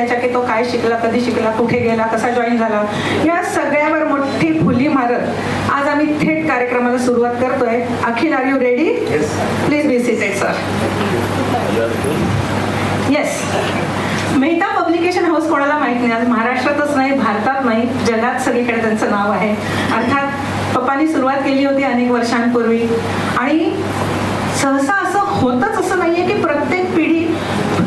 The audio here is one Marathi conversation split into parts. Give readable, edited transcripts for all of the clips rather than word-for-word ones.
द्यायच्या की तो काय शिकला, कधी शिकला, कुठे गेला, कसा जॉईन झाला, या सगळ्यावर मोठी फुली मारत आज आम्ही थेट कार्यक्रमाला सुरुवात करतोय. Akhil, are you ready? Please be seated sir. Yes, Mehta publication house कोणाला माहित नाही, आज महाराष्ट्रातच नाही, भारतात नाही, जगात सगळीकडे त्यांचं नाव आहे. अर्थात पप्पांनी सुरुवात केली होती अनेक वर्षांपूर्वी आणि सहसा असं होतच असं नाहीये की प्रत्येक पिढी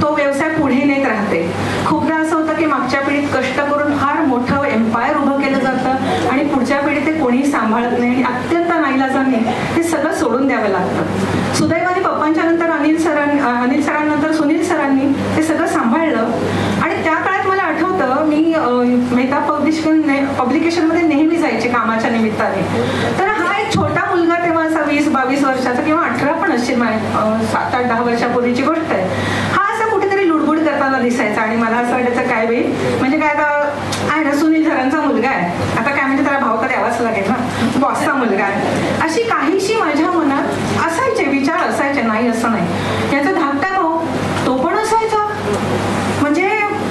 तो व्यवसाय पुढे नेत राहते. खूपदा असं होतं की मागच्या पिढीत कष्ट करून फार मोठं एम्पायर उभं केलं जातं आणि पुढच्या पिढीत ते कोणीही सांभाळत नाही आणि अत्यंत नाईलाजाने ते सगळं सोडून द्यावं लागतं. सुदैवाने पप्पांच्या नंतर अनिल सरांनंतर सुनील सरांनी ते सगळं सांभाळलं आणि त्या काळात मला आठवतं मी मेहता पब्लिकेशनमध्ये नेहमी जायचे कामाच्या निमित्ताने. तर हा एक छोटा मुलगा तेव्हा असा 20-22 वर्षाचा किंवा 18 पण असेल, 7-8-10 वर्षापूर्वीची गोष्ट आहे. हा असा कुठेतरी लुडबुड करताना दिसायचा आणि मला असं वाटायचं काय बाई, म्हणजे काय आता आहे ना, सुनील सरांचा मुलगा आहे, आता काय म्हणजे त्याला भाव तर द्यावाच लागेल ना, बॉसचा मुलगा आहे, अशी काहीशी माझ्या मनात असायचे विचार असायचे. नाही असं नाही, याचा धाकटा भाऊ तो पण असायचा, म्हणजे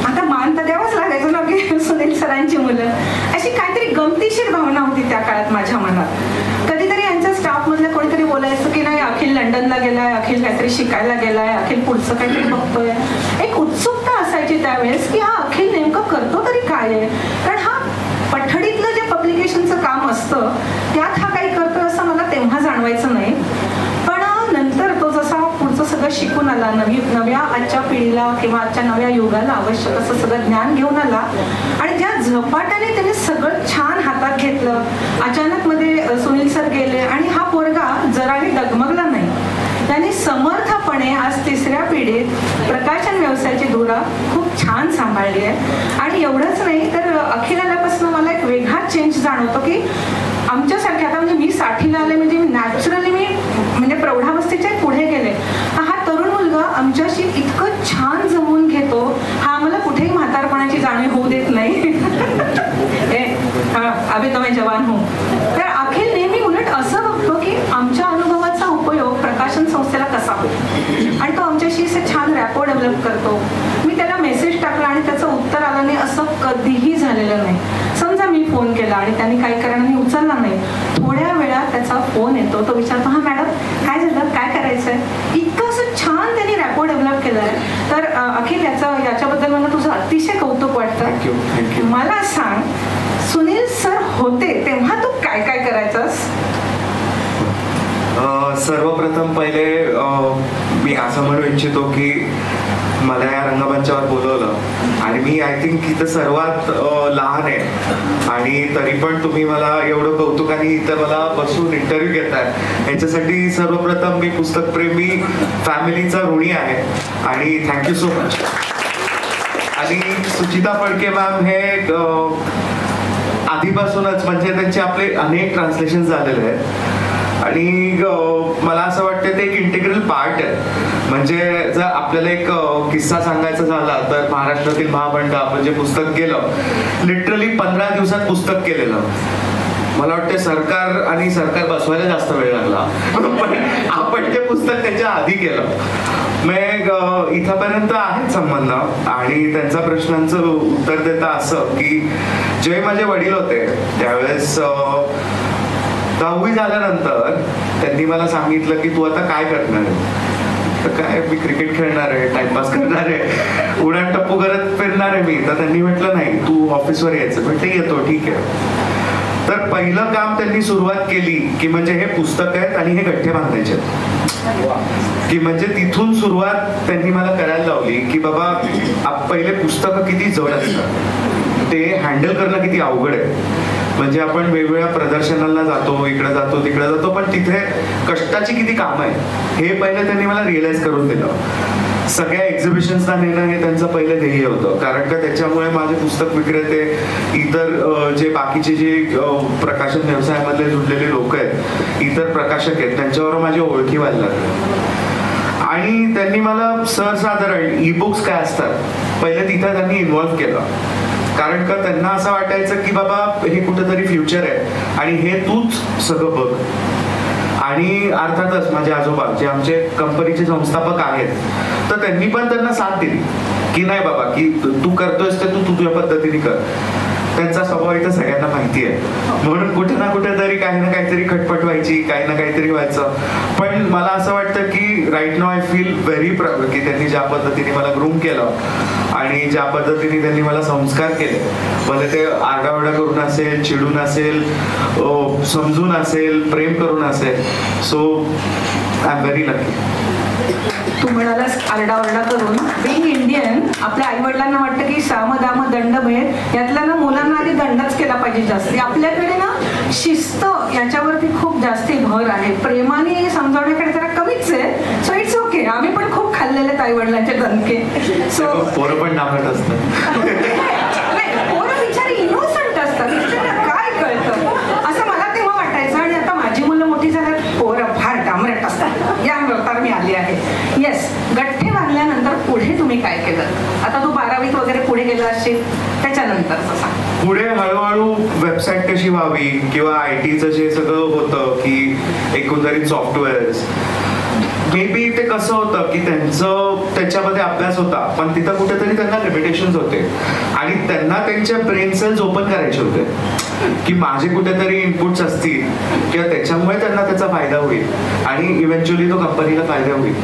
आता मान तर द्यावाच लागायचं ना की सुनील सरांची मुलं. अशी काहीतरी गमतीशीर भावना होती त्या काळात माझ्या मनात. कधीतरी यांच्या स्टाफ मधलं कोणीतरी बोलायचं की नाही अखिल लंडनला गेलाय, अखिल काहीतरी शिकायला गेलाय, अखिल पुढचं काहीतरी बघतोय. एक उत्सुकता असायची त्यावेळेस की हा अखिल नेमकं करतो तरी काय आहे, कारण हा पठडीतलं जे पब्लिकेशनचं काम असतं त्यात हा काही करतोय असं मला तेव्हा जाणवायचं नाही. पण नंतर तो जसा पुढचं सगळं शिकून आला, नव्या आजच्या पिढीला किंवा आजच्या नव्या युगाला आवश्यक असं सगळं ज्ञान घेऊन आला आणि ज्या झपाट्याने त्याने सगळं छान हातात घेतलं. अचानक मध्ये सुनील सर गेले आणि हा पोरगा जराही डगमगला नाही. त्याने समर्थपणे आज 3ऱ्या पिढीत प्रकाशन व्यवसायाची धुरा खूप छान सांभाळली आहे. आणि एवढंच नाही तर अखिल आल्यापासून मला एक वेगळा चेंज जाणवतो की आमच्यासारखे आता म्हणजे मी 60ला आले म्हणजे नॅचरली मी म्हणजे प्रौढावस्थेच्या पुढे गेले. हा तरुण मुलगा आमच्याशी इतकं छान जमून घेतो, हा आम्हाला कुठेही म्हातारपणाची जाणीव होऊ देत नाही. अभि तो मैं जवान हूं. तर अखिल नेहमी उलट असं बघतो की आमच्या अनुभवाचा उपयोग प्रकाशन संस्थेला कसा होईल आणि तो आमच्याशी असं छान रॅपो डेव्हलप करतो. मी त्याला मेसेज टाकला आणि त्याचं उत्तर आलं नाही असं कधीही झालेलं नाही. समजा मी फोन केला आणि त्यांनी काही कारणाने उचलला नाही, थोड्या वेळात त्याचा फोन येतो, तो विचारतो हा मॅडम काय झालं, काय करायचंय. इतकं असं छान त्यांनी रॅपो डेव्हलप केलंय. तर अखिल याच्याबद्दल मला तुझं अतिशय कौतुक वाटतं. मला सांग, सुनील सर होते तेव्हा तू काय काय करायचंस? सर्वप्रथम पहिले मी असं म्हणू इच्छितो की मला या रंगमंचावर बोलवलं आणि मी आय थिंक इथं सर्वात लहान आहे आणि तरी पण तुम्ही मला एवढं कौतुकाने इथं मला बसून इंटरव्ह्यू घेताय, याच्यासाठी सर्वप्रथम मी पुस्तकप्रेमी फॅमिलीचा ऋणी आहे आणि थँक्यू सो मच. आणि सुचिता फडके मॅम हे आधीपासूनच म्हणजे त्यांचे आपले अनेक ट्रान्सलेशन झालेले आहेत आणि मला असं वाटतं ते एक इंटिग्रल पार्ट आहे. म्हणजे जर आपल्याला एक किस्सा सांगायचा झाला तर महाराष्ट्रातील महामंडळ आपण जे पुस्तक केलं, लिटरली 15 दिवसात पुस्तक केलेलं. मला वाटतं सरकार बसवायला जास्त वेळ लागला, पण आपण ते पुस्तक त्याच्या आधी केलं. मग इथपर्यंत आहेत संबंध. आणि त्यांच्या प्रश्नांचं उत्तर देता असं की जेव्हा माझे वडील होते त्यावेळेस 10वी झाल्यानंतर त्यांनी मला सांगितलं की तू आता काय करणार आहे. तर काय, मी क्रिकेट खेळणार आहे, टाइमपास करणार आहे, उड्डाण टप्पू करत फिरणार आहे मी. तर त्यांनी म्हटलं नाही, तू ऑफिसवर यायचं. म्हटलं येतो, ठीक आहे. तर पहिलं काम त्यांनी सुरुवात केली की म्हणजे हे पुस्तक आहेत आणि हे गठ्ठे बांधायचे की म्हणजे तिथून सुरुवात त्यांनी मला करायला लावली की बाबा पहिले पुस्तकं किती जड असतात, ते हँडल करणं किती अवघड आहे. म्हणजे आपण वेगवेगळ्या प्रदर्शनाला जातो, इकडे जातो तिकडे जातो, पण तिथे कष्टाची किती कामं आहे हे पहिले त्यांनी मला रिअलाइज करून दिलं. सगळ्या एक्झिबिशन्सला नेणं हे त्यांचं पहिलं ध्येय होतं, कारण का त्याच्यामुळे माझे पुस्तक विक्रेते, इतर जे बाकीचे जे प्रकाशन व्यवसायामधले जुडलेले लोक आहेत, इतर प्रकाशक आहेत, त्यांच्यावर माझी ओळखी व्हायला लागल्या. आणि त्यांनी मला सर्वसाधारण ई बुक्स काय असतात पहिले तिथं त्यांनी इन्व्हॉल्व्ह केलं, कारण का त्यांना असं वाटायचं की बाबा हे कुठेतरी फ्युचर आहे आणि हे तूच सगळं बघ. आणि अर्थातच माझे आजोबा जे आमचे कंपनीचे संस्थापक आहेत, तर त्यांनी पण त्यांना साथ दिली की नाही बाबा, की तू करतोयस ते तू तुझ्या पद्धतीने कर. त्यांचा स्वभाव इथं सगळ्यांना माहिती आहे, म्हणून कुठे ना कुठेतरी काही ना काहीतरी खटपट व्हायची, काही ना काहीतरी व्हायचं. पण मला असं वाटतं की right now I feel very proud की त्यांनी ज्या पद्धतीने मला ग्रूम केलं आणि ज्या पद्धतीने त्यांनी मला संस्कार केले, भले ते आरडाओरडा करून असेल, चिडून असेल, समजून असेल, प्रेम करून असेल. So I am very lucky. तू म्हणालास आरडाओरडा करून. बिंग इंडियन, आपल्या आई वडिलांना वाटतं की साम दाम दंड भेद, यातल्या ना मुलांना आधी दंडच केला पाहिजे जास्ती. आपल्याकडे ना शिस्त याच्यावरती खूप जास्ती भर आहे, प्रेमाने समजावण्याकडे जरा कमीच आहे. सो इट्स ओके, आम्ही पण खूप खाल्लेले आई वडिलांचे दणके. सो पोरं पण डामट असतात. पोरं बिचारी इनोसंट असतात, काय कळतं असं मला तेव्हा वाटायचं. आणि आता माझी मुलं मोठी झाल्यात, पोरं फार डामरट असतात, या तर मी आली आहे. येस, गठ्ठे बांधल्यानंतर पुढे तुम्ही काय केलं? आता तू 12वीत वगैरे पुढे गेला असशील, त्याच्यानंतर सांग. पुढे हळूहळू वेबसाईट कशी व्हावी किंवा IT चं जे सगळं होतं की एकंदरीत सॉफ्टवेअर्स, मे बी ते कसं होतं की त्यांचं त्याच्यामध्ये अभ्यास होता, पण तिथं कुठेतरी त्यांना लिमिटेशन्स होते आणि त्यांना त्यांचे ब्रेन सेल्स ओपन करायचे होते की माझे कुठेतरी इनपुट्स असतील किंवा त्याच्यामुळे त्यांना त्याचा फायदा होईल आणि इव्हेंच्युअली तो कंपनीला फायदा होईल.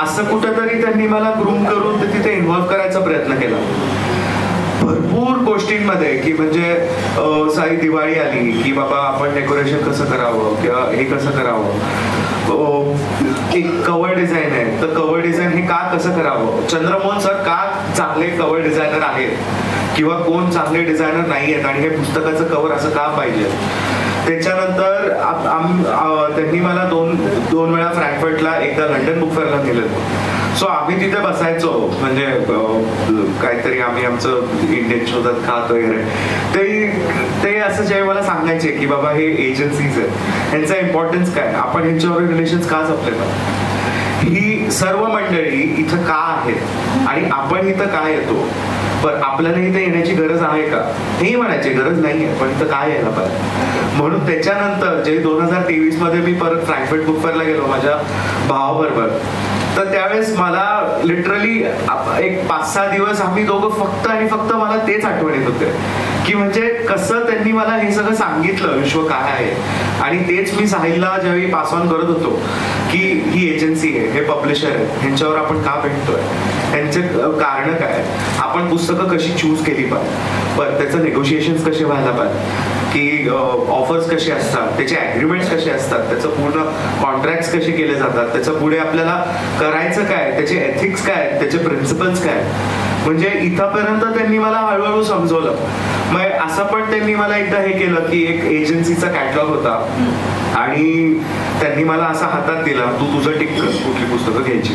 असं कुठेतरी त्यांनी मला ग्रूम करून ते तिथे इन्व्हॉल्व्ह करायचा प्रयत्न केला भरपूर गोष्टींमध्ये. की म्हणजे सारी दिवाळी आली की बाबा आपण डेकोरेशन कसं करावं किंवा हे कसं करावं, एक कव्हर डिझाईन आहे तर कव्हर डिझाईन हे का कसं करावं, चंद्रमोहन सर का चांगले कव्हर डिझायनर आहेत किंवा कोण चांगले डिझायनर नाही आहेत आणि हे पुस्तकाचं कव्हर असं का पाहिजे. त्याच्यानंतर त्यांनी मला दोन वेळा फ्रँकफर्टला, एकदा लंडन बुक फेअरला नेलं. सो आम्ही तिथे बसायचो, म्हणजे काहीतरी आम्ही आमचं इंडियन शोधत खात वगैरे. ते असं जेव्हा मला सांगायचे की बाबा हे एजन्सीज आहेत, यांचा इम्पॉर्टन्स काय, आपण यांच्यावर रिलेशन्स का जपले पाहिजे, ही सर्व मंडळी इथं का आहेत आणि आपण इथं का येतो, पण आपल्याला इथे येण्याची गरज आहे का, हेही म्हणायची गरज नाही आहे, पण इथं काय यायला पाहिजे. म्हणून त्याच्यानंतर जे 2023 मध्ये मी परत फ्रँकफर्ट बुक फेअरला गेलो माझ्या भावाबरोबर, तर त्यावेळेस मला लिटरली एक 5-6 दिवस आम्ही दोघं फक्त आणि फक्त मला तेच आठवण येत होते की म्हणजे कसं त्यांनी मला हे सगळं सांगितलं विश्व काय आहे. आणि तेच मी साहिलला ज्यावेळी पास ऑन करत होतो की ही एजन्सी आहे, हे पब्लिशर आहे, ह्यांच्यावर आपण का भेटतोय, त्यांचे कारण काय, आपण पुस्तकं कशी चूज केली पाहिजे, पण त्याचं नेगोशिएशन्स कसे व्हायला पाहिजे, की ऑफर्स कसे असतात, त्याचे ॲग्रीमेंट्स कसे असतात, त्याचं पूर्ण कॉन्ट्रॅक्ट्स कसे केले जातात, त्याचं पुढे आपल्याला करायचं काय, त्याचे एथिक्स काय, त्याचे प्रिन्सिपल्स काय. म्हणजे इथंपर्यंत त्यांनी मला हळूहळू समजवलं. मग असं पण त्यांनी मला एकदा हे केलं की एक एजन्सीचा कॅटलॉग होता आणि त्यांनी मला असा हातात दिला, तू तुझं टिक कर कुठली पुस्तकं घ्यायची.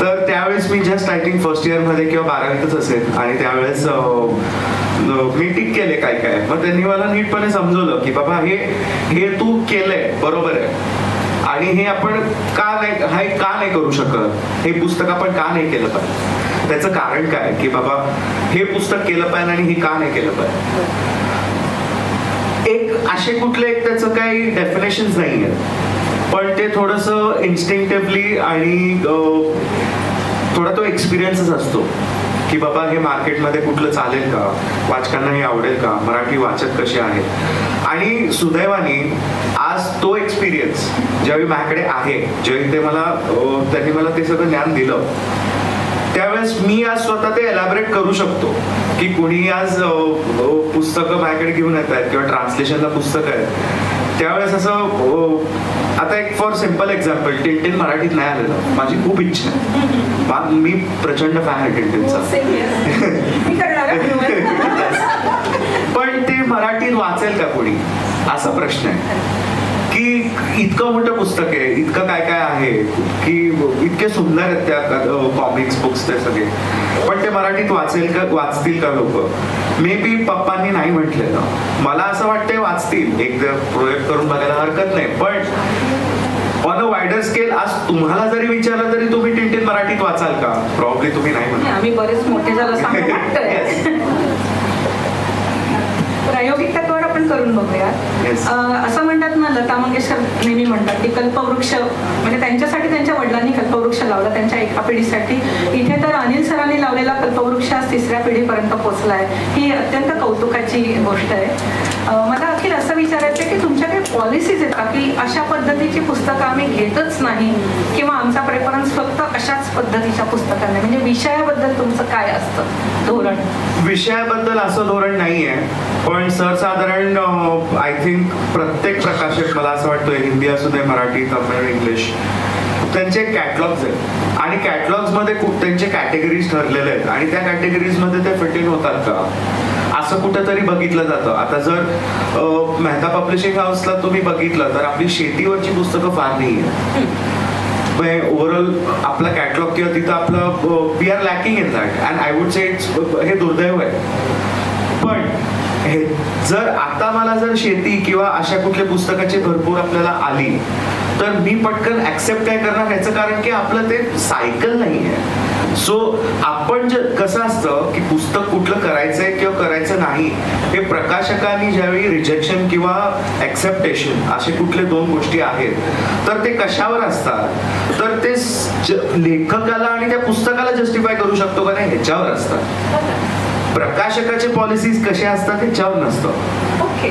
तर त्यावेळेस मी जस्ट आय थिंक फर्स्ट इयरमध्ये किंवा 12वीतच असेल आणि त्यावेळेस मी टिक केले काय काय. मग त्यांनी मला नीटपणे समजवलं की बाबा हे तू केलंय बरोबर आहे आणि हे आपण का नाही करू शकत, हे पुस्तक आपण का नाही केलं पाहिजे, त्याचं कारण काय की बाबा हे पुस्तक केलं पाहिजे आणि हे का नाही केलं पाहिजे. एक असे कुठले त्याचं काही डेफिनेशन्स नाही आहेत, पण ते थोडंसं इन्स्टिंक्टिव्हली आणि थोडा तो एक्सपिरियन्सच असतो की बाबा हे मार्केटमध्ये कुठलं चालेल का, वाचकांना हे आवडेल का, मराठी वाचक कसे आहेत. आणि सुदैवाने आज तो एक्सपिरियन्स ज्यावेळी माझ्याकडे आहे, ज्यावेळी त्यांनी मला ते सगळं ज्ञान दिलं, त्यावेळेस मी आज स्वतः ते एलॅबरेट करू शकतो की कुणी आज पुस्तकं माझ्याकडे घेऊन येत आहेत किंवा ट्रान्सलेशनला पुस्तकं आहेत, त्यावेळेस असं आता एक फॉर सिम्पल एक्झाम्पल, टिंटिन मराठीत नाही आलेलं, माझी खूप इच्छा आहे, मी प्रचंड फॅन आहे टिंटिनचा, पण ते मराठीत वाचेल का कोणी असा प्रश्न आहे. की इतकं मोठं पुस्तक आहे, इतकं काय काय आहे की इतके सुंदर आहेत त्या कॉमिक्स बुक्स ते सगळे, पण ते मराठीत वाचतील का लोक. मे बी पप्पांनी नाही म्हटलेलं, मला असं वाटतंय वाचतील, एक प्रयोग करून बघायला हरकत नाही. पण ऑन अ वायडर स्केल आज तुम्हाला जरी विचारलं तरी तुम्ही टिंटिन मराठीत वाचाल का, प्रॉब्ली तुम्ही नाही म्हणा. आम्ही बरेच मोठे झालं प्रायोगिक तत्वावर आपण आपण करून बघूया. असं म्हणतात ना, लता मंगेशकर नेहमी म्हणतात की कल्पवृक्ष म्हणजे त्यांच्यासाठी त्यांच्या वडिलांनी कल्पवृक्ष लावला त्यांच्या एका पिढीसाठी. इथे तर अनिल सरांनी लावलेला कल्पवृक्ष आज 3ऱ्या पिढीपर्यंत पोहोचलाय. ही अत्यंत कौतुकाची गोष्ट आहे. मला अखिल असं विचारायचं आहे की तुमच्या काही पॉलिसीज आहेत का की अशा पद्धतीची पुस्तकं आम्ही घेतच नाही किंवा आमचा प्रेफरन्स फक्त अशाच पद्धतीच्या पुस्तकांना, म्हणजे विषयाबद्दल तुमचं काय असतं धोरण? विषयाबद्दल असं धोरण नाहीये, पण सर्वसाधारण आय थिंक प्रत्येक प्रकाशक, मला असं वाटतं हिंदी असू दे, मराठी, तमिळ, इंग्लिश, त्यांचे कॅटलॉग्स आहेत आणि कॅटलॉग्समध्ये खूप त्यांचे कॅटेगरीज ठरलेले आहेत आणि त्या कॅटेगरीजमध्ये ते फिट इन होतात का असं कुठेतरी बघितलं जातं. आता जर मेहता पब्लिशिंग हाऊसला तुम्ही बघितलं तर आपली शेतीवरची पुस्तकं फार नाही आहे. ओव्हरऑल आपला कॅटलॉग किंवा तिथं आपलं we are lacking in that and I would say it's, हे दुर्दैव आहे. पण हे जर आता मला जर शेती किंवा अशा कुठल्या पुस्तकाची भरपूर आपल्याला आली तर मी पटकन ऍक्सेप्ट काय करणार, याचं कारण की आपलं ते सायकल नाही आहे. सो आपण कसं असतं की पुस्तक कुठलं करायचंय किंवा करायचं नाही हे प्रकाशकांनी ज्यावेळी रिजेक्शन किंवा ऍक्सेप्टेशन असे कुठले 2 गोष्टी आहेत तर ते कशावर असतात, तर ते लेखकाला आणि त्या पुस्तकाला जस्टिफाय करू शकतो का नाही ह्याच्यावर असतात. प्रकाशकाचे पॉलिसीज कसे असतात ह्याच्यावर नसतं. ओके,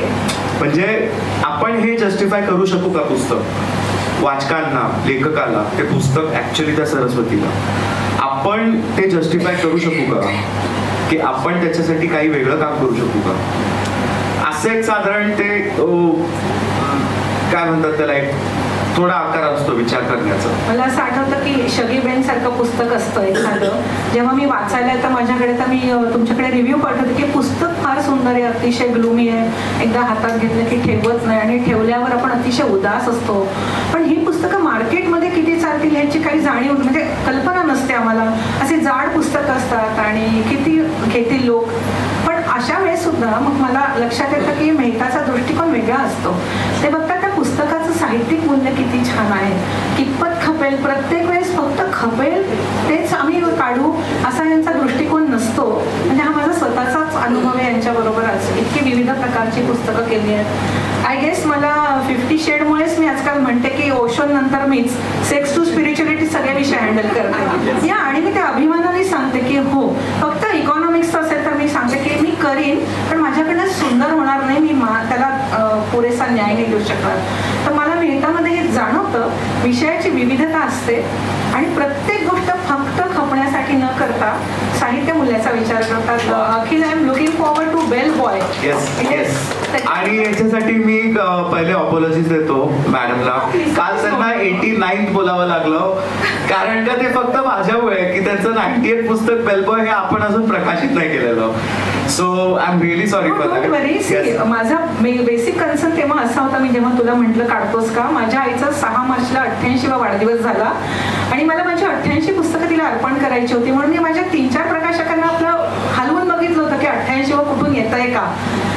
म्हणजे आपण हे जस्टिफाय करू शकू का पुस्तक वाचकांना, लेखकाला, ते पुस्तक ऍक्च्युअली त्या सरस्वतीला आपण ते जस्टिफाय करू शकू का की आपण त्याच्यासाठी काही वेगळं काम करू शकू का, असं एक साधारण ते काय म्हणतात त्याला एक थोडा आकार असतो विचार करण्याचा. मला असं आठवतं की शगीबेन सारखं पुस्तक असतं एखादं, जेव्हा मी वाचायला येतं माझ्याकडे तर मी तुमच्याकडे रिव्ह्यू पाठवते की पुस्तक फार सुंदर आहे, अतिशय ग्लुमी आहे, एकदा हातात घेतलं की ठेवत नाही आणि ठेवल्यावर आपण अतिशय उदास असतो. पण ही पुस्तकं मार्केटमध्ये किती चालतील ह्याची काही जाणीव म्हणजे कल्पना नसते आम्हाला. असे जाड पुस्तकं असतात आणि किती घेतील लोक. पण अशा वेळेस सुद्धा मग मला लक्षात येतं की मेहताचा दृष्टिकोन वेगळा असतो. ते बघतात त्या पुस्तकाचं साहित्यिक मूल्य किती छान आहे, कितपत खपेल, प्रत्येक वेळेस फक्त खपेल तेच आम्ही काढू असा यांचा दृष्टिकोन नसतो. म्हणजे हा माझा स्वतःचाच अनुभव आहे यांच्याबरोबर. इतकी विविध प्रकारची पुस्तकं केली आहेत. आय गेस मला 50 शेडमुळेच मी आजकाल म्हणते की ओशन नंतर मीच सेक्स टू स्पिरिच्युअलिटी सगळे विषय हँडल करते या, आणि मी त्या अभिमानाने सांगते की हो, फक्त इकॉनॉमिक्स असेल तर मी सांगते की मी करीन, पण माझ्याकडनं सुंदर होणार नाही, मी त्याला पुरेसा न्याय नाही देऊ शकणार. तर मला मेहतामध्ये हे जाणवतं विषयाची विविधता असते आणि प्रत्येक गोष्ट फक्त खपण्यासाठी न करता साहित्य मूल्याचा विचार करतात. Akhil, I am looking forward to bell boy. आणि याच्यासाठी मी पहिले अपॉलॉजीज देतो मॅडमला. काल त्यांना 89th बोलावं लागलं कारण का ते फक्त माझ्यामुळे की त्यांचं 98 पुस्तक बेल बॉय हे आपण अजून प्रकाशित नाही केलेलं. So I am really sorry for that. माझा बेसिक कन्सर्न तेव्हा असा होता, मी जेव्हा तुला म्हटलं काढतोस का, माझ्या आईचा 6 मार्चला 88वा वाढदिवस झाला आणि मला माझी 88 पुस्तकं तिला अर्पण करायची होती. म्हणून मी माझ्या 3-4 प्रकाशकांना आपलं हलवून बघितलं होतं की 88वा कुठून येत आहे का.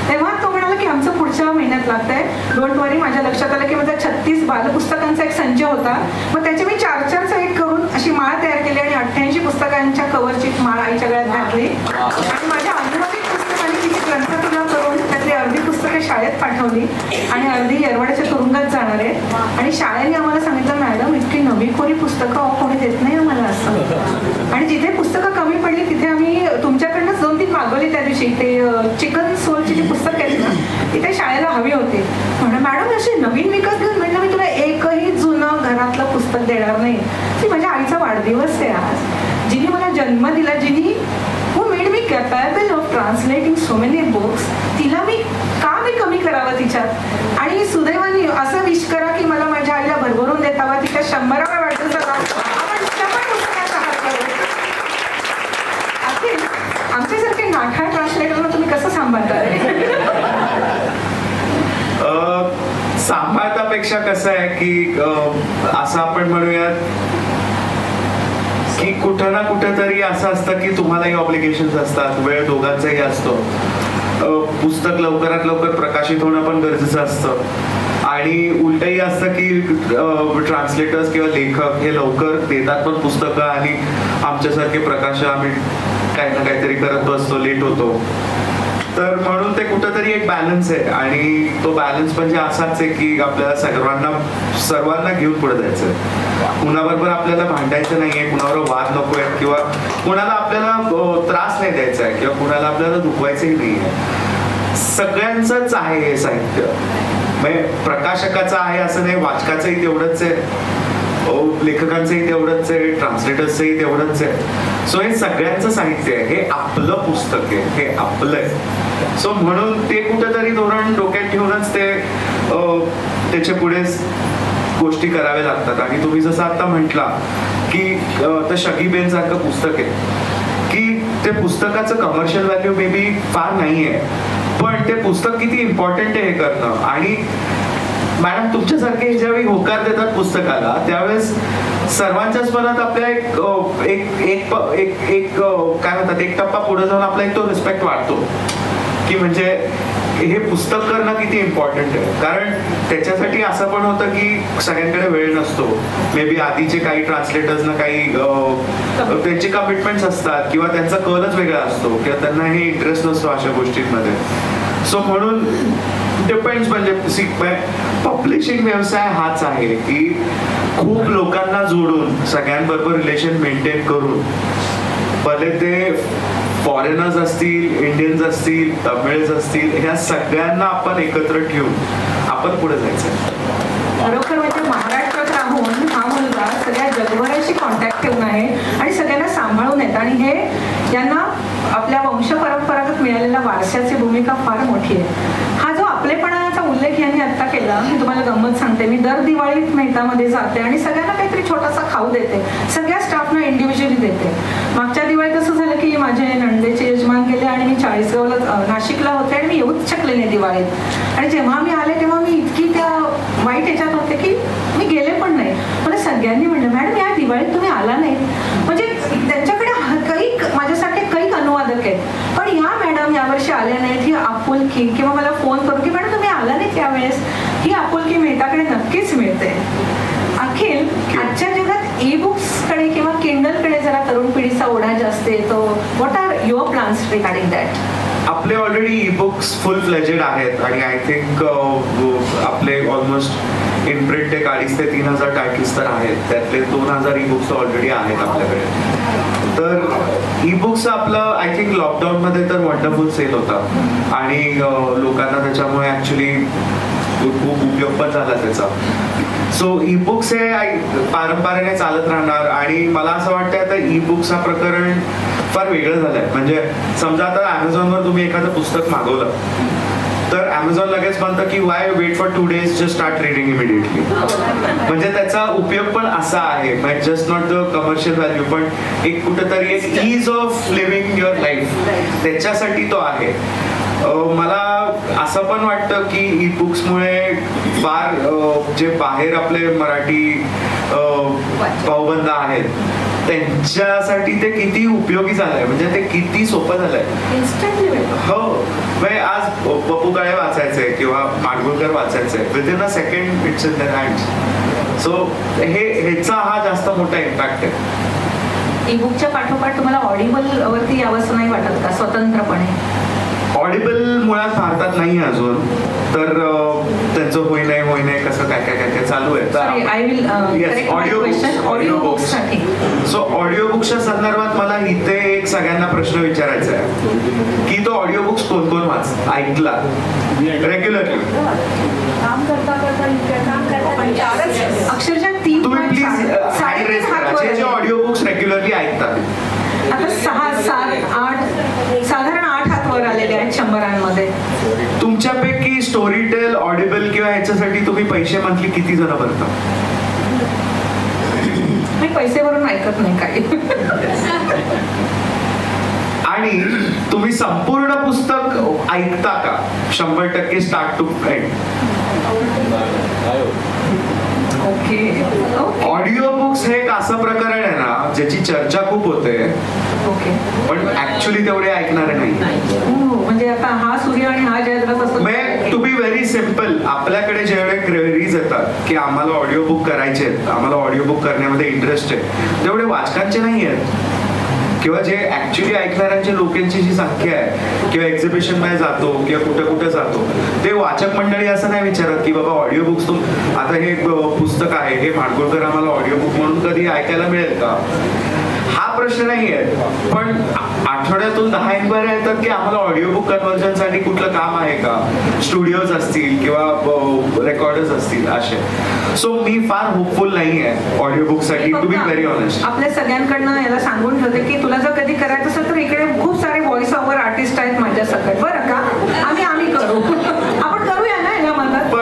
तेव्हा तो म्हणाला की आमचं पुढच्या महिन्यात लागतंय, डोंट वरी. माझ्या लक्षात आलं की माझा 36 बालपुस्तकांचा एक संच होता, मग त्याचे मी 4-4 एक करून अशी माळ तयार केली आणि 88 पुस्तकांच्या कव्हरची माळ आईच्या गळ्यात घातली आणि माझ्या अनुवादित पुस्तकांनी तिची ग्रंथतुला करून त्यातली अर्धी पुस्तकं शाळेत पाठवली आणि अर्धी येरवड्याच्या तुरुंगात जाणार आहे. आणि शाळेने आम्हाला सांगितलं, मॅडम इतकी नवी कोरी पुस्तकं कोणी देत नाही आम्हाला असं. आणि जिथे पुस्तकं कमी पडली तिथे आम्ही तुमच्याकडनंच 2-3 मागवली त्या दिवशी. ते चिकन सोलची जी पुस्तकं आहेत ना तिथे शाळेला हवी होती. म्हणून मॅडम अशी नवीन विकत घेऊन, म्हणजे मी तुला एकही जुनं घरातलं पुस्तक देणार नाही. ती माझ्या आईचा वाढदिवस आहे आज, जिने मला जन्म दिला, जिने who made me capable of translating so many books, तिला मी कमी करावं तिच्यात. आणि सुदैवाने असं विश करा की मला माझ्या आईला भरभरून देतावा तिच्या 100व्या वाढदिवसाला आपण 100 पुस्तकाचा हात करू. अखेर आमच्यासारखे नाठाळ ट्रान्सलेटरला तुम्ही कसं सांभाळता? सांभाळतापेक्षा कसं आहे की असं आपण म्हणूयात की कुठं ना कुठं तरी असं असतं की तुम्हालाही ऑब्लिगेशन्स असतात, वेळ दोघांचाही असतो. पुस्तक लवकरात लवकर प्रकाशित होणं पण गरजेचं असतं आणि उलटही असतं की ट्रान्सलेटर्स किंवा लेखक हे लवकर देतात पण पुस्तकं आणि आमच्यासारखे प्रकाशक आम्ही काही ना काहीतरी करत बसतो, लेट होतो. तर म्हणून ते कुठंतरी एक बॅलन्स आहे आणि तो बॅलन्स म्हणजे असाच आहे की आपल्याला सर्वांना घेऊन पुढे जायचं आहे. कुणाबरोबर आपल्याला भांडायचं नाहीये, कुणाबरोबर वाद नको आहे किंवा कुणाला आपल्याला त्रास नाही द्यायचा आहे किंवा कुणाला आपल्याला दुखवायचंही नाहीये. सगळ्यांचंच आहे हे साहित्य, म्हणजे प्रकाशकाचं आहे असं नाही, वाचकाचंही तेवढंच आहे, लेखकांचंही तेवढंच आहे, ट्रान्सलेटर्सचंही तेवढंच आहे. सो हे सगळ्यांचं साहित्य आहे, हे आपलं पुस्तक आहे, हे आपलं आहे. सो म्हणून ते कुठेतरी धोरण डोक्यात ठेवूनच ते त्याच्या पुढे गोष्टी कराव्या लागतात. आणि तुम्ही जसं आता म्हटला की ते शकीबेन सारखं पुस्तक आहे की ते पुस्तकाचं कमर्शियल व्हॅल्यू मे बी फार नाहीये, पण ते पुस्तक किती इम्पॉर्टंट आहे हे करणं. आणि मॅडम तुमच्यासारखे ज्यावेळी होकार देतात पुस्तकाला त्यावेळेस सर्वांच्याच मनात आपल्या एक काय म्हणतात एक टप्पा पुढे जाऊन आपला एक तो रिस्पेक्ट वाढतो की म्हणजे हे पुस्तक करणं किती इम्पॉर्टंट आहे. कारण त्याच्यासाठी असं पण होतं की सगळ्यांकडे वेळ नसतो. मे बी आधीचे काही ट्रान्सलेटर्सना काही त्यांचे कमिटमेंट्स असतात किंवा त्यांचा कलच वेगळा असतो किंवा त्यांना हे इंटरेस्ट नसतो अशा गोष्टींमध्ये. सो म्हणून डिपेंड्स, म्हणजे पब्लिशिंग व्यवसाय हाच आहे की खूप लोकांना जोडून सगळ्यांबरोबर रिलेशन मेंटेन करून, भले ते फॉरेनर्स असतील, इंडियन्स असतील, तमिळ्स असतील, ह्या सगळ्यांना आपण एकत्र ठेवून आपण पुढे जायचं. खरोखर म्हणजे महाराष्ट्रात राहून हा मुलगा सगळ्या जगभराशी कॉन्टॅक्ट ठेवून आहे आणि सगळ्यांना सांभाळून येत आणि हे यांना आपल्या वंश परंपरागत मिळालेल्या वारशाची भूमिका फार मोठी आहे. हा जो आपलेपणाचा उल्लेख यांनी आता केला, मी तुम्हाला गंमत सांगते, मी दर दिवाळीत मेहतामध्ये जाते आणि सगळ्यांना काहीतरी छोटासा खाऊ देते, सगळ्या स्टाफना इंडिव्हिज्युअली देते. मागच्या दिवाळीत असं झालं की माझे नंदेचे यजमान गेले आणि मी चाळीसगावला नाशिकला होते आणि मी येऊच शकले नाही दिवाळीत. आणि जेव्हा मी आले तेव्हा मी इतकी त्या वाईट ह्याच्यात होते की मी गेले पण नाही. मला सगळ्यांनी म्हणलं मॅडम या दिवाळीत तुम्ही आला नाही. म्हणजे त्यांच्याकडे कैक माझ्यासारखे कैक अनुवादक आहेत, पण या मॅडम यावर्षी आल्या नाहीत ही आपुलकी, किंवा मला फोन करून की मॅडम तुम्ही आला नाही त्यावेळेस, ही आपुलकी मेहताकडे नक्कीच मिळते. अखिल, आजच्या जगात ई बुक्सकडे किंवा किंडलकडे जरा तरुण पिढीचा ओढा जास्त येतो. What are your plans regarding that? आपले already e books full fledged आहेत आणि आय थिंक आपले ऑलमोस्ट इन प्रिंट एक 2,500 ते 3,000 टायटल्स तर आहेत, त्यातले 2,000 ई बुक्स ऑलरेडी आहेत आपल्याकडे. तर ई बुक्स आपलं आय थिंक लॉकडाऊनमध्ये तर वंडरफुल सेल होता आणि लोकांना त्याच्यामुळे ॲक्च्युली खूप उपयोग पण झाला त्याचा. सो ई बुक्स हे पारंपरेने चालत राहणार आणि मला असं वाटतं आता ई बुक्स हा प्रकरण फार वेगळं झालंय. म्हणजे समजा आता अमेझॉनवर तुम्ही एखादं पुस्तक मागवलं तर अमेझॉन लगेच म्हणतं की why wait for 2 days, just start reading immediately. म्हणजे त्याचा उपयोग पण असा आहे, just not the commercial value, पण एक कुठेतरी एक ease of living your life त्याच्यासाठी तो आहे. मला असं पण वाटतं की ई बुक्समुळे फार जे बाहेर आपले मराठी भाऊबंद आहेत त्यांच्यासाठी ते किती उपयोगी झालंय, म्हणजे ते किती सोपं झालंय. हो, म्हणजे आज पप्पू काळे वाचायचंय किंवा माडगुळकर वाचायचंय, within a second it's in their hands. So ह्याचा हा जास्त मोठा इम्पॅक्ट आहे. ई बुकच्या पाठोपाठ तुम्हाला ऑडिबल वरती यावंसं नाही वाटत का स्वतंत्रपणे? ऑडिबल मुळात भारतात नाही अजून, तर त्यांचं होई नाही कसं काय चालू आहे. Audio books. सो ऑडिओ बुक्सच्या संदर्भात मला इथे एक सगळ्यांना प्रश्न विचारायचा आहे की तो ऑडिओ बुक्स कोण ऐकला रेग्युलरली? अक्षरशः तुम्ही प्लीज हँड रेज करा जे ऑडिओ बुक्स रेग्युलरली ऐकतात. आता 6, 7, 8 साधारण 8 हात वर आलेले आहेत 100मध्ये. तुमच्यापैकी स्टोरीटेल, ऑडिबल किंवा ह्याच्यासाठी तुम्ही पैसे मंथली किती जण भरता? मी पैसे भरून ऐकत नाही काही. आणि तुम्ही संपूर्ण पुस्तक ऐकता का 100% start to end? Audio books हे एक असं प्रकरण आहे ना ज्याची चर्चा खूप होते, पण ऍक्च्युली तेवढे ऐकणारे नाही. म्हणजे आता हा सूर्य आणि हा जयद्रथ असतो. टू बी व्हेरी सिम्पल, आपल्याकडे जेवढे क्वेरीज येतात की आम्हाला ऑडिओ बुक करायचे आहेत, आम्हाला ऑडिओ बुक करण्यामध्ये इंटरेस्ट आहे, तेवढे वाचकांचे नाही आहेत. किंवा जे ऍक्च्युली ऐकणाऱ्यांच्या लोकांची जी संख्या आहे किंवा एक्झिबिशन मध्ये जातो किंवा कुठे कुठे जातो ते वाचक मंडळी असं नाही विचारत की बाबा ऑडिओ बुक्स आता हे पुस्तक आहे हे माडगुळकर आम्हाला ऑडिओ बुक म्हणून कधी ऐकायला मिळेल का, हा प्रश्न नाही आहे. पण आठवड्यातून 10 इन्क्वायरी येतात की आम्हाला ऑडिओ बुक कन्व्हर्जनसाठी कुठलं काम आहे का, स्टुडिओज असतील किंवा रेकॉर्डर्स असतील असे. सो मी फार होपफुल नाही आहे ऑडिओ बुक साठी, टू बी व्हेरी ऑनेस्ट. आपल्या सगळ्यांकडनं याला सांगून ठेवते की तुला जर कधी करायचं असेल तर इकडे खूप सारे व्हॉइस ओव्हर आर्टिस्ट आहेत माझ्या सकट, बरं का, आम्ही करू, आपण करूया ना याला मदत.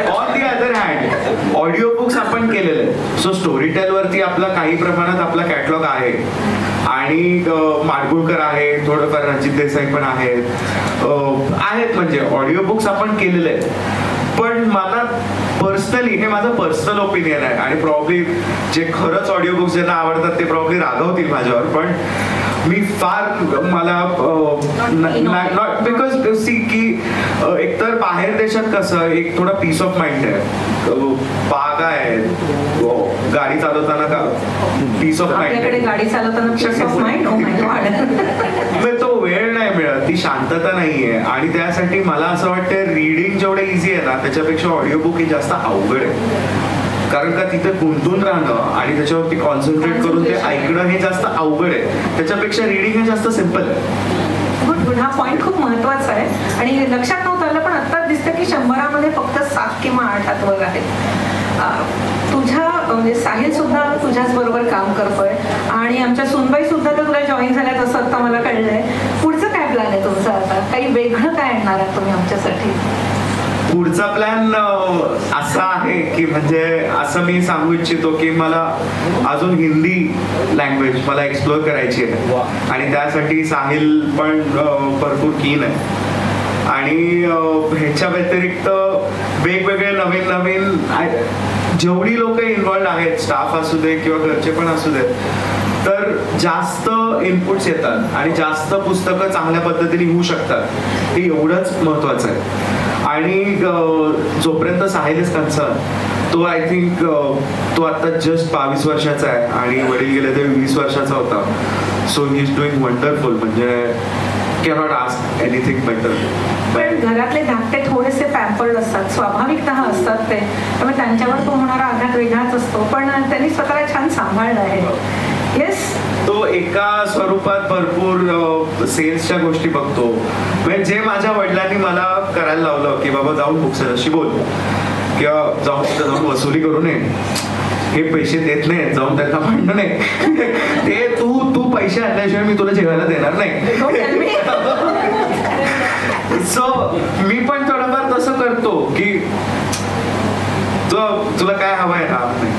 On the other hand audio books आपण केलेले, सो स्टोरीटेल वरती आपला काही प्रमाणात आपला कॅटलॉग आहे आणि माडगुळकर आहे, थोडंफार रणजित देसाई पण आहेत म्हणजे ऑडिओ बुक्स आपण केलेले आहेत. पण मला पर्सनली, हे माझं पर्सनल ओपिनियन आहे आणि प्रॉब्ली जे खरंच ऑडिओ बुक्स ज्यांना आवडतात ते प्रॉब्ली रागवतील माझ्यावर, पण मी फार मला नॉट बिकॉज सी की एकतर बाहेर देशात कसं एक थोडा पीस ऑफ माइंड आहे, बागा आहे, गाडी चालवताना का पीस ऑफ माइंड, गाडी चालवताना peace of mind, oh my God, तो वेळ नाही मिळत, ती शांतता नाहीये. आणि त्यासाठी मला असं वाटतं रीडिंग जेवढं इझी आहे ना त्याच्यापेक्षा ऑडिओ बुक ही जास्त अवघड आहे, कारण का तिथे गुंतून राहणं आणि त्याच्यावरती कॉन्सन्ट्रेट करून ते ऐकणं हे जास्त अवघड आहे. त्याच्यापेक्षा रीडिंग हे जास्त सिम्पल आहे. गुड, हा पॉईंट खूप महत्वाचा आहे आणि लक्षात नव्हतं आलं, पण आत्ताच दिसतं की 100 फक्त 7 किंवा 8 हातवर आहेत. तुझ्या म्हणजे साहिल सुद्धा तुझ्याच बरोबर काम करतोय आणि आमच्या सुनबाई सुद्धा तर तुला जॉईन झाल्यात असं आता मला कळलंय. पुढचं काय प्लॅन आहे तुमचं आता, काही वेगळं काय आणणार आहात तुम्ही आमच्यासाठी? पुढचा प्लॅन असा आहे की म्हणजे असं मी सांगू इच्छितो की मला अजून हिंदी लँग्वेज मला एक्सप्लोअर करायची आहे आणि त्यासाठी साहिल पण भरपूर कीन आहे. आणि ह्याच्या व्यतिरिक्त वेगवेगळे नवीन नवीन जेवढी लोक इन्व्हॉल्ड आहेत, स्टाफ असू दे किंवा घरचे पण असू दे, तर जास्त इनपुट्स येतात आणि जास्त पुस्तकं चांगल्या पद्धतीने होऊ शकतात, हे एवढंच महत्वाचं आहे. आणि जोपर्यंत साहिल इज कन्सर्न, तो आय थिंक तो आता जस्ट 22 वर्षाचा आहे आणि वडील गेले ते 20 वर्षाचा होता. So he is doing wonderful, म्हणजे कॅनॉट आस्क एनिथिंग बेटर. पण घरातले धाकटे थोडेसे पॅम्पर्ड असतात, स्वाभाविकतः असतात ते, त्यामुळे त्यांच्यावर तो होणारा आघात वेगळाच असतो, पण त्यांनी स्वतःला छान सांभाळलं आहे. येस, तो एका स्वरूपात भरपूर सेल्सच्या गोष्टी बघतो. म्हणजे जे माझ्या वडिलांनी मला करायला लावलं की बाबा जाऊन बुकसेलरशी बोल किंवा जाऊन वसुली करू नये, हे पैसे देत नाही, जाऊन त्यांना म्हणणं नाही ते तू पैसे आणल्याशिवाय मी तुला जेवायला देणार नाही. सो मी पण थोडंफार तसं करतो की तुला काय हवं आहे ना,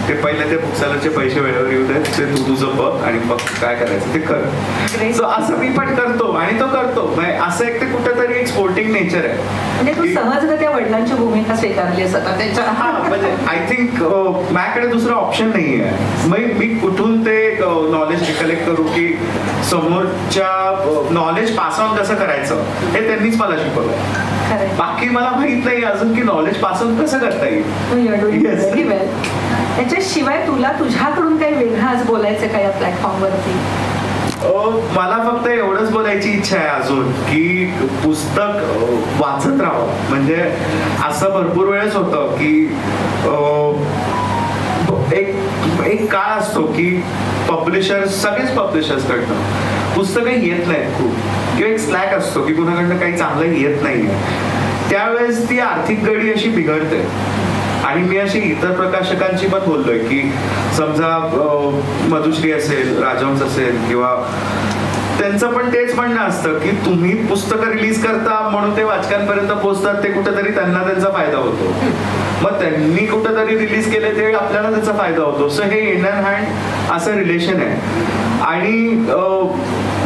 ते पहिले ते बुकसेलरचे पैसे वेळेवर येऊ दे, ते तू तुझं बघ आणि मग काय करायचं ते कर. सो असं मी पण करतो आणि तो करतो. असं एक ते कुठेतरी एक स्पोर्टिंग नेचर आहे. म्हणजे तू सहजगत्या वडिलांची भूमिका स्वीकारली असता त्याच्या. हा, म्हणजे आय थिंक माझ्याकडे दुसरं ऑप्शन नाही आहे. मग मी कुठून ते नॉलेज रिकलेक्ट करू की समोरच्या नॉलेज पास ऑन कसं करायचं हे त्यांनीच मला शिकवलं. बाकी मला माहित नाही अजून की नॉलेज पास ऑन कसं करता येईल. त्याच्याशिवाय तुला तुझ्याकडून काही वेगळं आज बोलायचं का या प्लॅटफॉर्मवरती? मला फक्त एवढंच बोलायची इच्छा आहे अजून की पुस्तक वाचत राहावं. म्हणजे असं भरपूर वेळेस होतं की एक काळ असतो की सगळेच पब्लिशर्स कडनं पुस्तकं येत नाहीत खूप, किंवा एक स्लॅक असतो की कुणाकडनं काही चांगलं येत नाहीये. त्यावेळेस ती आर्थिक गडी अशी बिघडते. आणि मी अशी इतर प्रकाशकांची पण बोललोय की समजा मधुश्री असेल, राजहंस असेल, किंवा त्यांचं पण तेच म्हणणं असतं की तुम्ही पुस्तकं रिलीज करता म्हणून ते वाचकांपर्यंत पोहोचतात, ते कुठेतरी त्यांना त्यांचा फायदा होतो. मग त्यांनी कुठेतरी रिलीज केले ते आपल्याला त्याचा फायदा होतो. सो हे हँड इन हँड असं रिलेशन आहे. आणि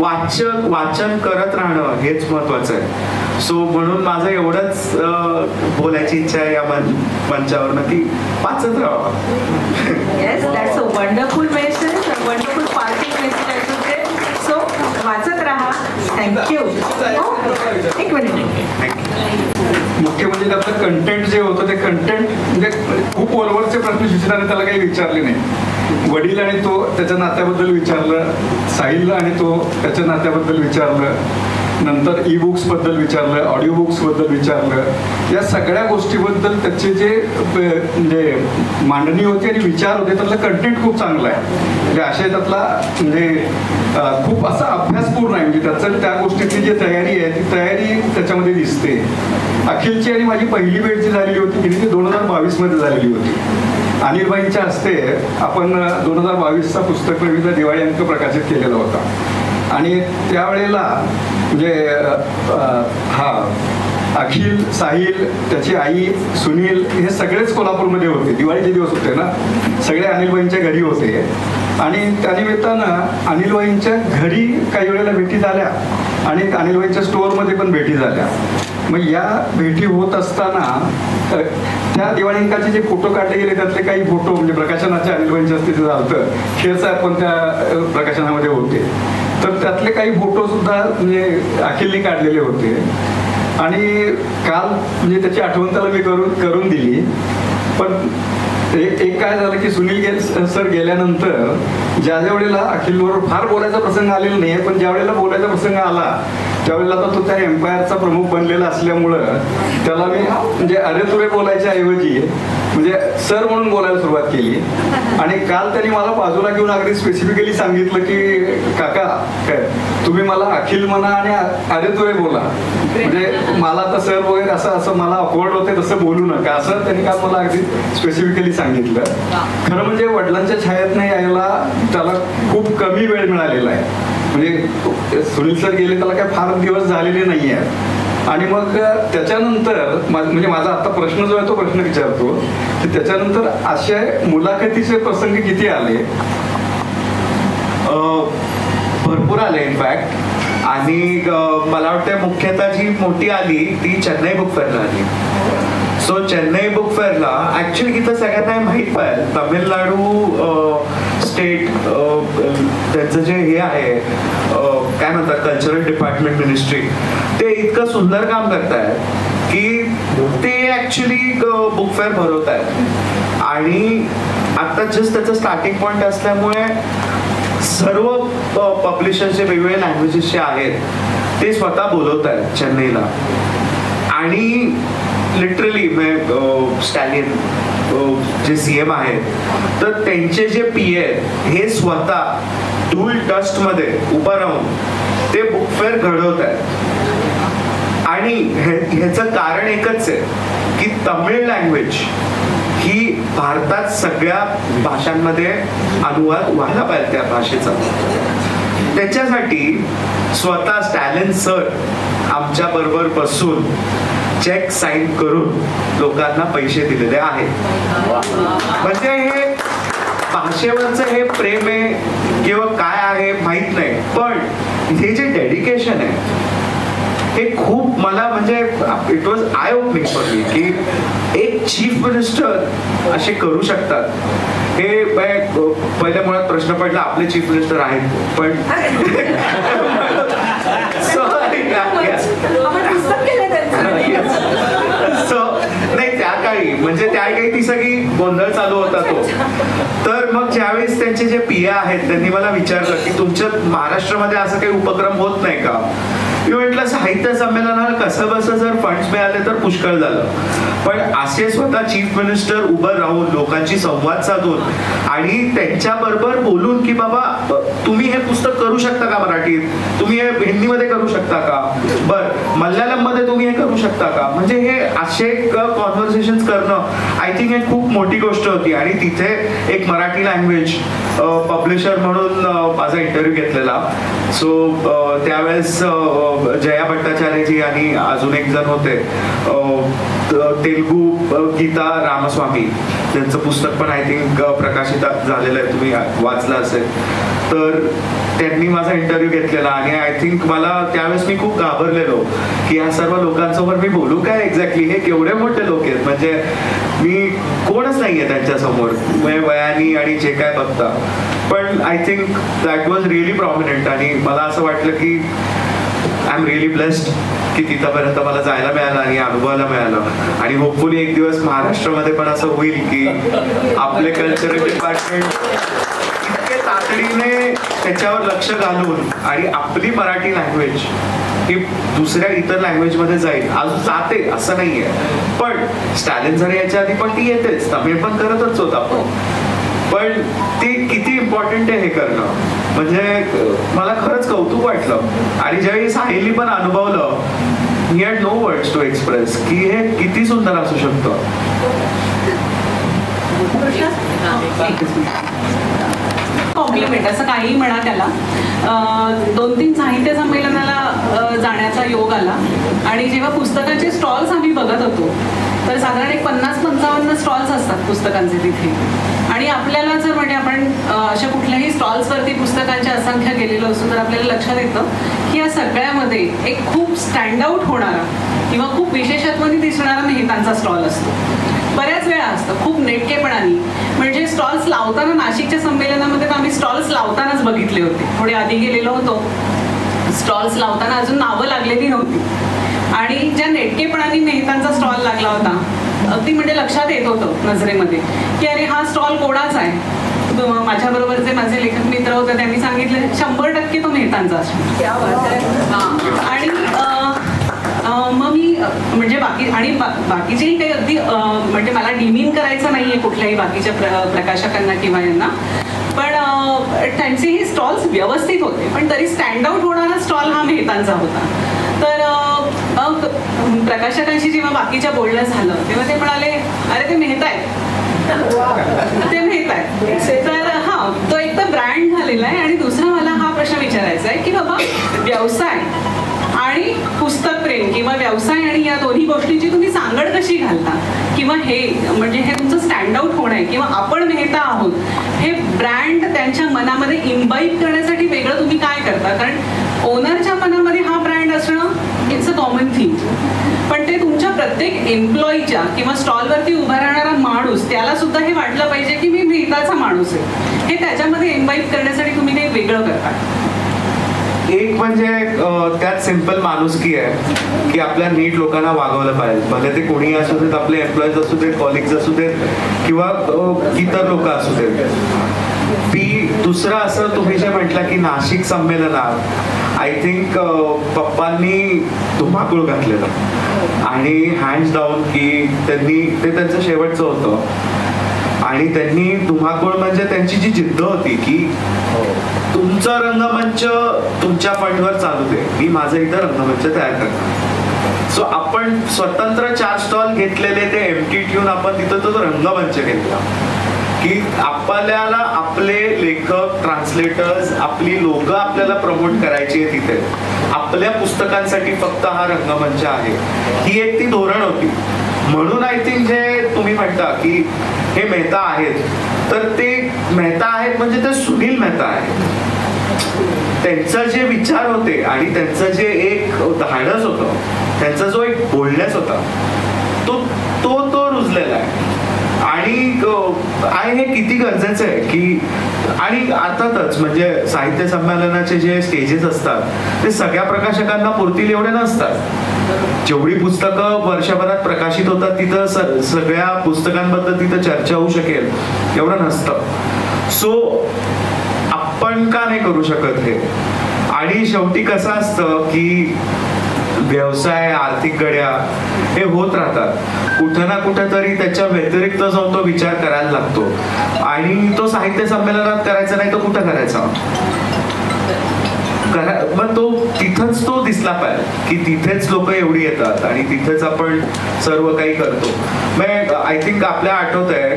वाचन करत राहणं हेच महत्वाचं आहे. सो म्हणून माझं एवढंच बोलायची इच्छा आहे या मंचावर की वाचत राहावं. Yes, that's a wonderful message, wonderful parting message I should say. So वाचत राहा. थँक्यू. एक मिनिट. मुख्य म्हणजे त्यातलं कंटेंट जे होतं ते कंटेंट म्हणजे खूप वरवरचे प्रश्न शिक्षकाने त्याला काही विचारले नाही. वडील आणि तो त्याच्या नात्याबद्दल विचारलं, साहिल आणि तो त्याच्या नात्याबद्दल विचारलं, नंतर ई बुक्सबद्दल विचारलं, ऑडिओ बुक्सबद्दल विचारलं. या सगळ्या गोष्टीबद्दल त्याचे जे म्हणजे मांडणी होती आणि विचार होते त्यातलं कंटेंट खूप चांगलं आहे. म्हणजे असे त्यातला म्हणजे खूप असा अभ्यासपूर्ण आहे. म्हणजे त्याचं त्या गोष्टीची जी तयारी आहे ती तयारी त्याच्यामध्ये दिसते. अखिलची आणि माझी पहिली भेट जी झालेली होती की ती 2022 मध्ये झालेली होती. अनिलबाईंच्या हस्ते आपण 2022चा पुस्तक प्रवीणचा दिवाळी अंक प्रकाशित केलेला होता. आणि त्यावेळेला म्हणजे अखिल, साहिल, त्याची आई, सुनील हे सगळेच कोल्हापूरमध्ये होते. दिवाळीचे दिवस होते ना, सगळे अनिलबाईंच्या घरी होते. आणि त्यानिमित्तानं अनिलबाईंच्या घरी काही वेळेला भेटी झाल्या आणि अनिलबाईंच्या स्टोअरमध्ये पण भेटी झाल्या. मग या भेटी होत असताना त्या दिवाळी अंकाचे जे फोटो काढले गेले त्यातले काही फोटो म्हणजे प्रकाशनाच्या अनिलबाईंच्या हस्ते झालं, खेळसाहेब पण त्या प्रकाशनामध्ये होते. तर त्यातले काही फोटो सुद्धा म्हणजे अखिलने काढलेले होते. आणि काल म्हणजे त्याची आठवण त्याला मी करून दिली. पण एक काय झालं की सुनील सर गेल्यानंतर ज्या वेळेला अखिलबरोबर फार बोलायचा प्रसंग आलेला नाही, पण ज्या वेळेला बोलायचा प्रसंग आला त्यावेळेला आता तो त्या एम्पायरचा प्रमुख बनलेला असल्यामुळं त्याला मी म्हणजे अरे तुरे बोलायच्या ऐवजी म्हणजे सर म्हणून बोलायला सुरुवात केली. आणि काल त्यांनी मला बाजूला घेऊन अगदी स्पेसिफिकली सांगितलं की काका काय तुम्ही मला अखिल म्हणा आणि अरे तुरे बोला, म्हणजे मला तर सर वगैरे असं मला ऑकवर्ड होते तसं बोलू नका, असं त्यांनी काल मला अगदी स्पेसिफिकली सांगितलं. खरं म्हणजे वडिलांच्या छायेत नाही यायला त्याला खूप कमी वेळ मिळालेला आहे. म्हणजे सुनील सर गेले त्याला काय फार दिवस झालेले नाही आहेत. आणि मग त्याच्यानंतर म्हणजे माझा आता प्रश्न जो आहे तो प्रश्न विचारतो की त्याच्यानंतर अशा मुलाखतीचे प्रसंग किती आले? भरपूर आले इनफॅक्ट. आणि मला वाटतं मुख्यतः जी मोठी आली ती चेन्नई बुक फेअरला आली. सो चेन्नई बुक फेअरला ऍक्च्युली इथं सगळ्यांना माहीत पाहिजे तामिळनाडू स्टेट त्यांचं जे हे आहे काय म्हणतात कल्चरल डिपार्टमेंट मिनिस्ट्री, ते इतकं सुंदर काम करतायत की ते ऍक्च्युली बुक फेअर भरवत आहेत. आणि आता जस्ट त्याचं स्टार्टिंग पॉइंट असल्यामुळे सर्व पब्लिशर्स जे वेगवेगळे लँग्वेजेसचे आहेत ते स्वतः बोलवत आहेत चेन्नईला. आणि लिटरली स्टॅलिन जे CM आहेत तर त्यांचे जे PA हे स्वतः धूल डस्ट मध्ये उभं राहून ते बुक फेअर घडवत आहेत. आणि ह्याचं कारण एकच आहे की तमिळ लँग्वेज ही भारतात सगळ्या भाषांमध्ये अनुवाद व्हायला पाहिजे त्या भाषेचा. त्याच्यासाठी स्वतः स्टॅलिन सर आमच्या बरोबर बसून चेक साईन करून लोकांना पैसे दिलेले आहेत. म्हणजे हे भाषेवरचं हे प्रेम आहे किंवा काय आहे माहित नाही, पण हे जे डेडिकेशन आहे हे खूप मला म्हणजे it was eye opening for me की एक चीफ मिनिस्टर असे करू शकतात. हे पहिल्या मुळात प्रश्न पडला आपले चीफ मिनिस्टर आहेत पण नाही त्या काळी म्हणजे त्या काळी ती सगळी गोंधळ चालू होता तो. तर मग ज्यावेळेस त्यांचे जे PA आहेत त्यांनी मला विचारलं की तुमच्या महाराष्ट्रामध्ये असं काही उपक्रम होत नाही का? मी म्हटलं साहित्य संमेलनाला कसं बसं जर फंड्स मिळाले तर पुष्कळ झालं, पण असे स्वतः चीफ मिनिस्टर उभं राहून लोकांशी संवाद साधून आणि त्यांच्या बरोबर बोलून की बाबा तुम्ही हे पुस्तक करू शकता का मराठीत, तुम्ही हे हिंदीमध्ये करू शकता का, बरं मल्याळम मध्ये तुम्ही हे करू शकता का, म्हणजे हे असे कॉन्व्हर्सेशन करणं आय थिंक हे खूप मोठी गोष्ट होती. आणि तिथे एक मराठी लँग्वेज पब्लिशर म्हणून माझा इंटरव्ह्यू घेतलेला. सो त्यावेळेस जया भट्टाचार्यजी आणि अजून एक जण होते तेलुगू गीता रामस्वामी, त्यांचं पुस्तक पण आय थिंक प्रकाशित झालेलं आहे, तुम्ही वाचलं असेल तर त्यांनी माझा इंटरव्ह्यू घेतलेला. आणि आय थिंक मला त्यावेळेस मी खूप घाबरलेलो की या सर्व लोकांसमोर मी बोलू काय एक्झॅक्टली, हे केवढे मोठे लोक आहेत, म्हणजे मी कोणच नाहीये त्यांच्यासमोर वयानी आणि जे काय बघता. पण I think that was really prominent. आणि मला असं वाटलं की आय एम रिअली ब्लेस्ड की तिथपर्यंत मला जायला मिळालं आणि अनुभवायला मिळालं. आणि होपफुली एक दिवस महाराष्ट्रामध्ये पण असं होईल की आपले कल्चरल डिपार्टमेंट इतके तातडीने त्याच्यावर लक्ष घालून आणि आपली मराठी लँग्वेज ही दुसऱ्या इतर लँग्वेजमध्ये जाईल. अजून जाते असं नाहीये, पण स्टॅलिन जर याच्या आधी पण ती येतेच, तमिळ पण करतच होत आपण. पण ते किती इम्पॉर्टंट आहे हे करणं, म्हणजे मला खरंच कौतुक वाटलं. आणि ज्यावेळी साहिलनी पण अनुभवलं, he had no words to express की हे किती सुंदर असू शकतं. कॉम्प्लिमेंट असं काही म्हणा त्याला. 2-3 साहित्य संमेलनाला जाण्याचा योग आला आणि जेव्हा पुस्तकाचे स्टॉल्स आम्ही बघत होतो तर साधारण एक 50-55 स्टॉल्स असतात पुस्तकांचे तिथे. आणि आपल्याला जर म्हणजे आपण अशा कुठल्याही स्टॉल्सवरती पुस्तकांचे असंख्य गेलेलो असतो तर आपल्याला लक्षात येतं की या सगळ्यामध्ये एक खूप स्टँड आउट होणारा किंवा खूप विशेषत्वाने दिसणारा मेहतांचा स्टॉल असतो. बऱ्याच वेळा असतं खूप नेटकेपणाने. म्हणजे स्टॉल्स लावताना नाशिकच्या संमेलनामध्ये तर आम्ही स्टॉल्स लावतानाच बघितले होते. थोडे आधी गेलेलो होतो, स्टॉल्स लावताना अजून नावं लागलेली नव्हती. आणि ज्या नेटकेपणाने मेहतांचा स्टॉल लागला होता अगदी म्हणजे लक्षात येत होतं नजरेमध्ये की अरे हा स्टॉल कोणाचा आहे. माझ्याबरोबर जे माझे लेखक मित्र होते त्यांनी सांगितलं 100% तो मेहतांचा असतो. आणि मग मी म्हणजे बाकीचेही काही अगदी म्हणजे मला डिमीन करायचं नाहीये कुठल्याही बाकीच्या प्रकाशकांना किंवा यांना, पण त्यांचेही स्टॉल्स व्यवस्थित होते, पण तरी स्टँड आउट होणारा स्टॉल हा मेहतांचा होता. तर प्रकाशकांशी जेव्हा बाकीच्या बोलणं झालं तेव्हा ते म्हणाले अरे ते मेहता आहेत, ते मेहता आहेत. तर हा तो एक तर ब्रँड झालेला आहे. आणि दुसरा मला हा प्रश्न विचारायचा आहे की बाबा व्यवसाय आणि पुस्तक प्रेम किंवा व्यवसाय आणि या दोन्ही गोष्टींची तुम्ही सांगड कशी घालता, किंवा हे म्हणजे हे तुमचं स्टँड आउट होणं आहे किंवा आपण मेहता आहोत हे ब्रँड त्यांच्या मनामध्ये इम्बाईब करण्यासाठी वेगळं तुम्ही काय करता. कारण ओनरच्या मनामध्ये हा ब्रँड असणं इट्स अ कॉमन थिंग, पण ते तुमच्या प्रत्येक एम्प्लॉईच्या किंवा स्टॉलवरती उभा राहणारा माणूस त्याला सुद्धा हे वाटलं पाहिजे की मी मेहताचा माणूस आहे. हे त्याच्यामध्ये इम्बाईब करण्यासाठी तुम्ही ते वेगळं करता. एक म्हणजे त्यात सिंपल माणुसकी आहे की आपल्या नीट लोकांना वागवलं पाहिजे, भले ते कोणी असू देत, आपले एम्प्लॉईज असू देत, कॉलिग्स असू देत किंवा इतर लोक असू देत. दुसरं असं तुम्ही जे म्हटलं की नाशिक संमेलनात आय थिंक पप्पांनी धुमाकूळ घातलेलं आणि हँड्स डाऊन की त्यांनी ते त्यांचं शेवटचं होतं आणि त्यांनी धुमाकूळ म्हणजे त्यांची जी जिद्द होती की तुमचा रंगमंच तुमच्या फंडवर चालू दे, मी माझं इथं रंगमंच तयार करणार. सो आपण स्वतंत्र 4 स्टॉल घेतलेले ते एम्प्टी ठेवून आपण तिथं तो रंगमंच घेतला की आपल्याला आपले लेखक, ट्रान्सलेटर्स, आपली लोक आपल्याला प्रमोट करायची आहे तिथे. आपल्या पुस्तकांसाठी फक्त हा रंगमंच आहे, ही एक ती धोरण होती. म्हणून आय थिंक जे तुम्ही म्हणता की हे मेहता आहेत, तर ते मेहता आहेत म्हणजे ते सुनील मेहता आहेत. त्यांचा जे विचार होते आणि त्यांचं जे एक धाडस होतं, त्यांचा जो एक बोलण्यास होता तो तो तो रुजलेला आहे. आणि हे किती गरजेचं आहे की आणि अर्थातच म्हणजे साहित्य संमेलनाचे जे स्टेजेस असतात ते सगळ्या प्रकाशकांना पुरतील एवढे नसतात. जेवढी पुस्तकं वर्षभरात प्रकाशित होतात तिथं सगळ्या पुस्तकांबद्दल तिथं चर्चा होऊ शकेल एवढं नसतं. सो आपण का नाही करू शकत हे. आणि शेवटी कसं असतं की व्यवसाय, आर्थिक गड्या हे होत राहतात, कुठं ना कुठं तरी त्याच्या व्यतिरिक्त जाऊन तो विचार करायला लागतो. आणि तो साहित्य संमेलनात करायचा नाही तर कुठं करायचा, मग तो तिथंच तो दिसला पाहिजे की तिथेच लोक एवढी येतात आणि तिथेच आपण सर्व काही करतो. मग आय थिंक आपल्या आठवत आहे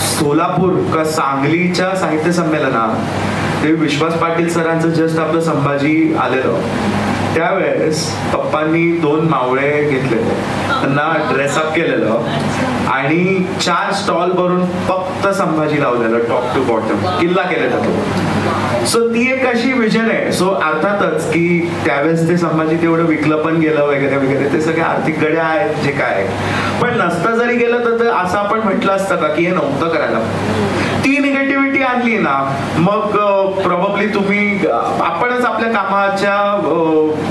सोलापूर का सांगलीच्या साहित्य संमेलनात ते विश्वास पाटील सरांचं जस्ट आपलं संभाजी आलेलं, त्यावेळेस पप्पांनी 2 मावळे घेतलेले, त्यांना ड्रेसअप केलेलं आणि 4 स्टॉल भरून फक्त संभाजी लावलेलं टॉप टू बॉटम, किल्ला केलेला तो. सो ती एक अशी विजन आहे. सो अर्थातच की त्यावेळेस ते संभाजी तेवढं विकलं पण गेलं वगैरे वगैरे, ते सगळे आर्थिक गड्या आहेत जे काय आहे. पण नसतं जरी गेलं तर असं आपण म्हटलं असतं का की हे नव्हतं करायला. ती निगेटिव्हिटी आणली ना, मग प्रॉब्ली तुम्ही आपणच आपल्या कामाच्या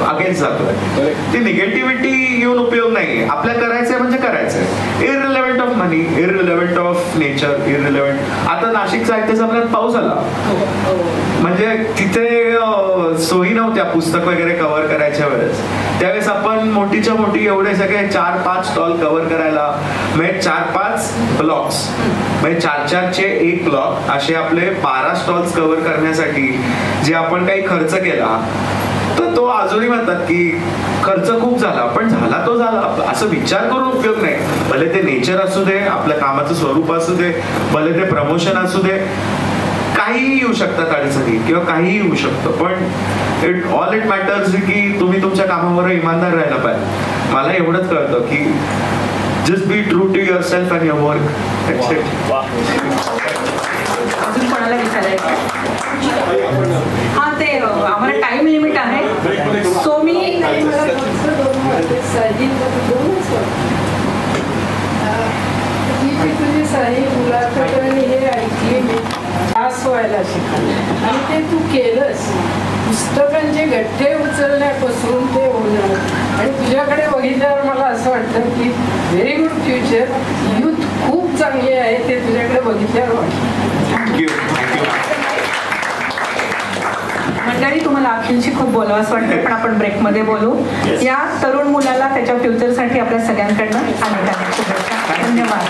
अगेन्स्ट जातोय. ती निगेटिव्हिटी येऊन उपयोग नाही. आपल्या करायचंय म्हणजे करायचंय, इररिलेव्हंट ऑफ मनी, इररिलेव्हंट ऑफ नेचर, इररिलेव्हंट. आता नाशिकचा ऐकतेच आपल्याला पाऊस आला, म्हणजे तिथे सोयी नव्हत्या पुस्तक वगैरे कव्हर करायच्या वेळेस. त्यावेळेस आपण मोठीच्या मोठी एवढे सगळे 4-5 स्टॉल कव्हर करायला, म्हणजे 4-5 ब्लॉक्स, म्हणजे 4-4चे 1 ब्लॉक असे आपले 12 स्टॉल्स कव्हर करण्यासाठी जे आपण काही खर्च केला, तर तो अजूनही म्हणतात की खर्च खूप झाला, पण झाला तो झाला. असं विचार करून उपयोग नाही. भले ते नेचर असू दे, आपल्या कामाचं स्वरूप असू दे, भले ते प्रमोशन असू दे, काहीही येऊ शकतात अडचणी किंवा काहीही येऊ शकतं. पण ऑल इट मॅटर्स की तुम्ही तुमच्या कामावर इमानदार राहायला पाहिजे. मला एवढंच कळतं की just be true to yourself and your work. अजून कोणाला विचारायचं? हा, ते आम्हाला टाइम लिमिट आहे. सो मी तुझी साई मुलाखत आणि हे ऐकली मी, त्रास व्हायला शिकले आणि ते तू केलंस. पुस्तकांचे गठ्ठे उचलण्यापासून ते होणार. आणि तुझ्याकडे बघितल्यावर मला असं वाटतं की व्हेरी गुड फ्युचर, यूथ खूप चांगली आहे, ते तुझ्याकडे बघितल्यावर वाटतं. थँक्यू. मंडळी, तुम्हाला अखिलशी खूप बोलावंसं वाटतं, पण आपण ब्रेकमध्ये बोलू. या तरुण मुलाला त्याच्या फ्युचरसाठी आपल्या सगळ्यांकडनं अनेक शुभेच्छा. धन्यवाद.